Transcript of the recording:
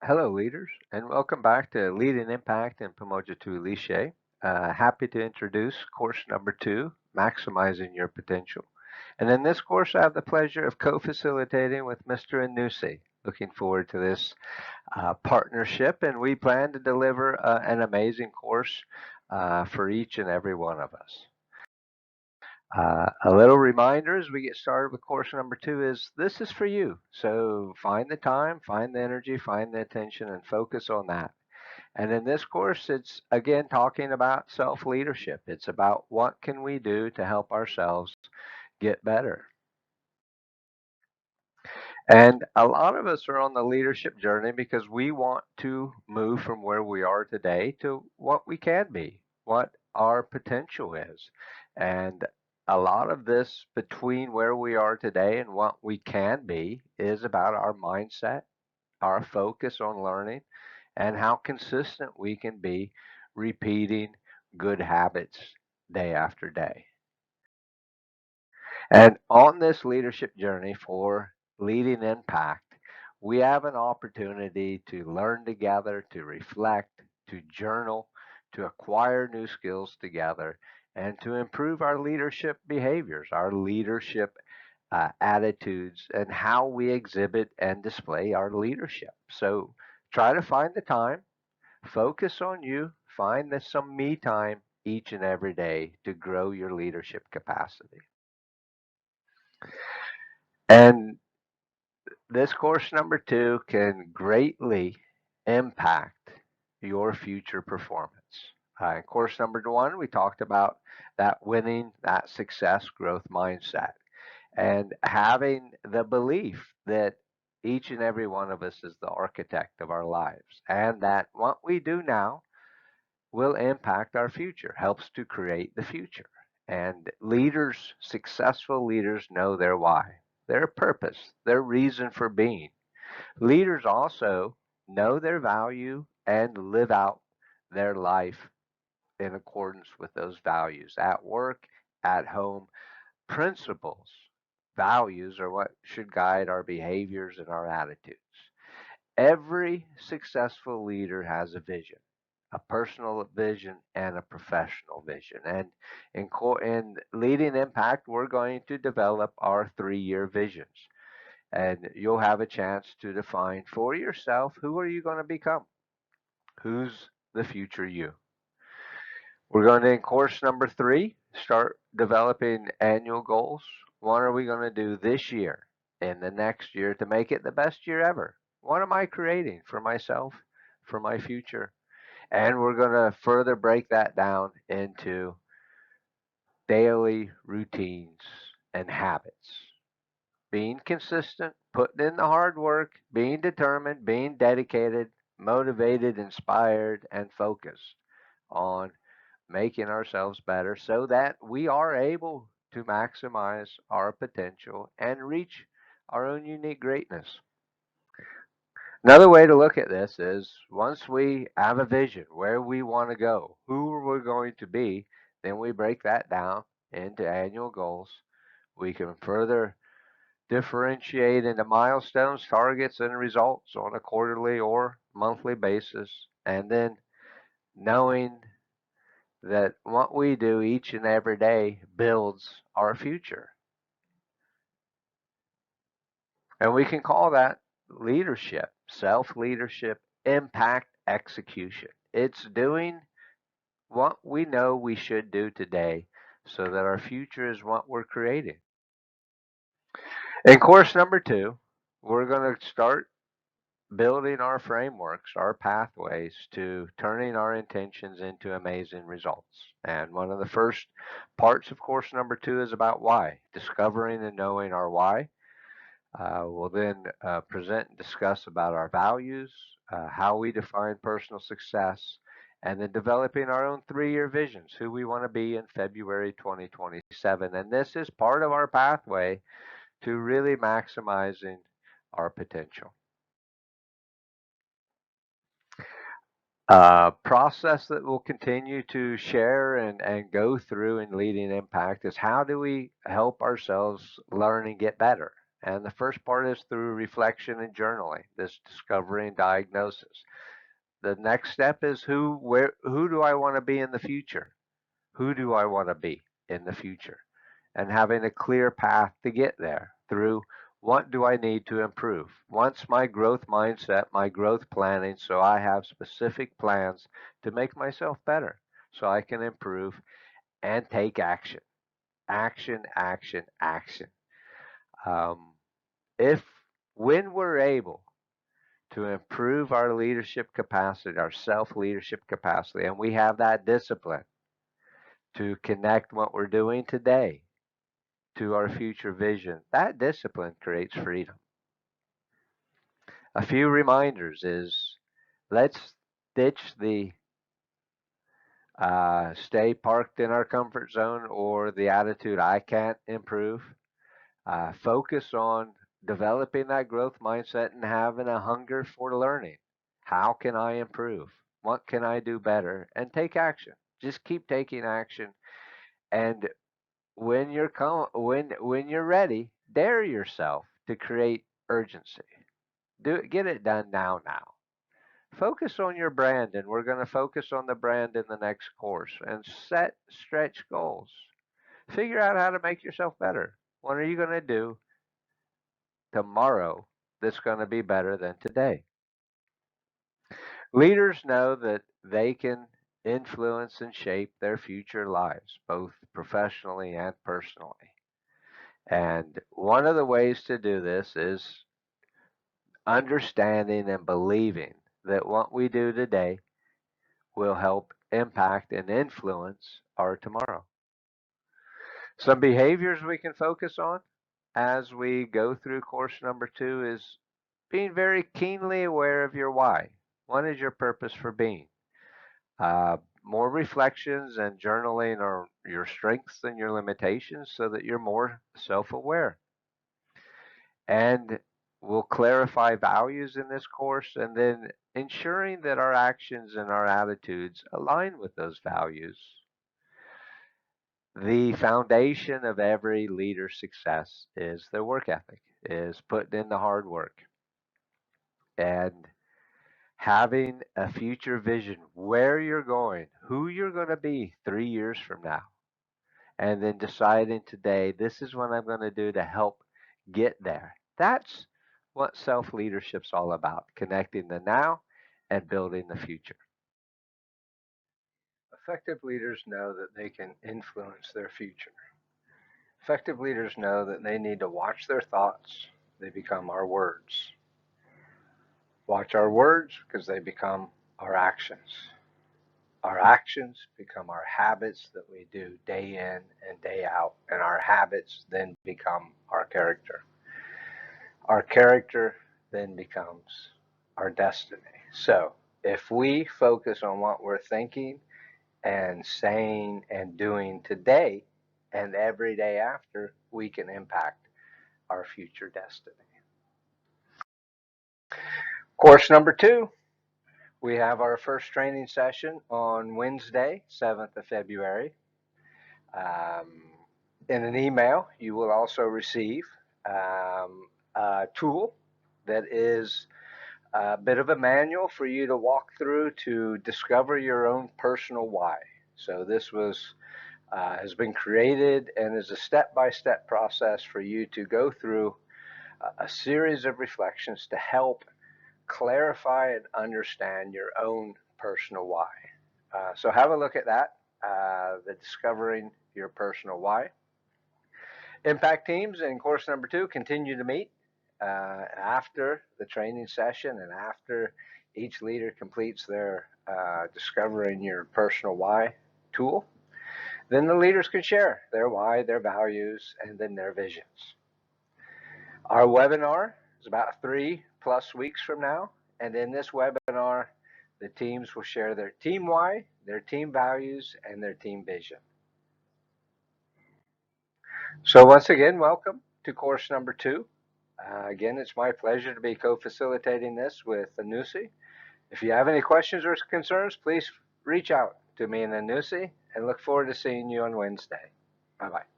Hello, leaders, and welcome back to Leading Impact in Pomoja to Elishe. Happy to introduce course number 2, Maximizing Your Potential. And in this course, I have the pleasure of co-facilitating with Mr. Anusi. Looking forward to this partnership, and we plan to deliver an amazing course for each and every one of us. A little reminder as we get started with course number 2 is this is for you. So find the time, find the energy, find the attention, and focus on that. And in this course, it's again talking about self-leadership. It's about what can we do to help ourselves get better. And a lot of us are on the leadership journey because we want to move from where we are today to what we can be, what our potential is. And a lot of this between where we are today and what we can be is about our mindset, our focus on learning, and how consistent we can be repeating good habits day after day. And on this leadership journey for leading impact, we have an opportunity to learn together, to reflect, to journal, to acquire new skills together, and to improve our leadership behaviors, our leadership attitudes, and how we exhibit and display our leadership. So try to find the time, focus on you, find some me time each and every day to grow your leadership capacity. And this course number 2 can greatly impact your future performance. In course number 1, we talked about that winning, that success growth mindset, and having the belief that each and every one of us is the architect of our lives, and that what we do now will impact our future, helps to create the future. And leaders, successful leaders, know their why, their purpose, their reason for being. Leaders also know their value and live out their life in accordance with those values at work, at home. Principles, values are what should guide our behaviors and our attitudes. Every successful leader has a vision, a personal vision and a professional vision. And in Leading Impact, we're going to develop our 3-year visions. And you'll have a chance to define for yourself who are you going to become? Who's the future you? We're going to, in course number 3, start developing annual goals. What are we going to do this year and the next year to make it the best year ever? What am I creating for myself, for my future? And we're going to further break that down into daily routines and habits. Being consistent, putting in the hard work, being determined, being dedicated, motivated, inspired, and focused on making ourselves better so that we are able to maximize our potential and reach our own unique greatness. Another way to look at this is once we have a vision where we want to go, who we're going to be, then we break that down into annual goals. We can further differentiate into milestones, targets, and results on a quarterly or monthly basis. And then knowing that what we do each and every day builds our future. And we can call that leadership, self leadership, impact execution. It's doing what we know we should do today so that our future is what we're creating. In course number 2, we're going to start building our frameworks, our pathways to turning our intentions into amazing results. And one of the first parts of course number 2 is about why, discovering and knowing our why. We'll then present and discuss about our values, how we define personal success, and then developing our own 3-year visions, who we want to be in February 2027. And this is part of our pathway to really maximizing our potential. Process that we'll continue to share and go through in Leading Impact is how do we help ourselves learn and get better? And the first part is through reflection and journaling, this discovery and diagnosis. The next step is who do I want to be in the future? Who do I want to be in the future? And having a clear path to get there through what do I need to improve? Once my growth mindset, my growth planning, so I have specific plans to make myself better so I can improve and take action. Action, action, action. Um, if when we're able to improve our leadership capacity, our self leadership capacity, and we have that discipline to connect what we're doing today to our future vision, that discipline creates freedom. A few reminders is let's ditch the stay parked in our comfort zone or the attitude I can't improve. Focus on developing that growth mindset and having a hunger for learning. How can I improve? What can I do better? And take action. Just keep taking action. And when you're ready, dare yourself to create urgency. Get it done now. Focus on your brand, and we're going to focus on the brand in the next course and set stretch goals. Figure out how to make yourself better. What are you going to do tomorrow that's going to be better than today? Leaders know that they can influence and shape their future lives, both professionally and personally. And one of the ways to do this is understanding and believing that what we do today will help impact and influence our tomorrow. Some behaviors we can focus on as we go through course number 2 is being very keenly aware of your why. What is your purpose for being? More reflections and journaling on your strengths and your limitations so that you're more self aware. And we'll clarify values in this course and then ensuring that our actions and our attitudes align with those values. The foundation of every leader's success is their work ethic, is putting in the hard work and having a future vision where you're going, who you're going to be 3 years from now, and then deciding today, this is what I'm going to do to help get there. That's what self leadership's all about, connecting the now and building the future. Effective leaders know that they can influence their future. Effective leaders know that they need to watch their thoughts, they become our words. Watch our words because they become our actions. Our actions become our habits that we do day in and day out, and our habits then become our character. Our character then becomes our destiny. So, if we focus on what we're thinking and saying and doing today and every day after, we can impact our future destiny. Course number 2, we have our first training session on Wednesday, 7th of February. In an email, you will also receive a tool that is a bit of a manual for you to walk through to discover your own personal why. So this has been created and is a step-by-step process for you to go through a series of reflections to help clarify and understand your own personal why. So have a look at that, the Discovering Your Personal Why. Impact teams in course number 2 continue to meet after the training session and after each leader completes their Discovering Your Personal Why tool. Then the leaders can share their why, their values, and then their visions. Our webinar is about 3+ weeks from now. And in this webinar, the teams will share their team why, their team values, and their team vision. So once again, welcome to course number 2. Again, it's my pleasure to be co-facilitating this with Anusi. If you have any questions or concerns, please reach out to me and Anusi, and look forward to seeing you on Wednesday. Bye-bye.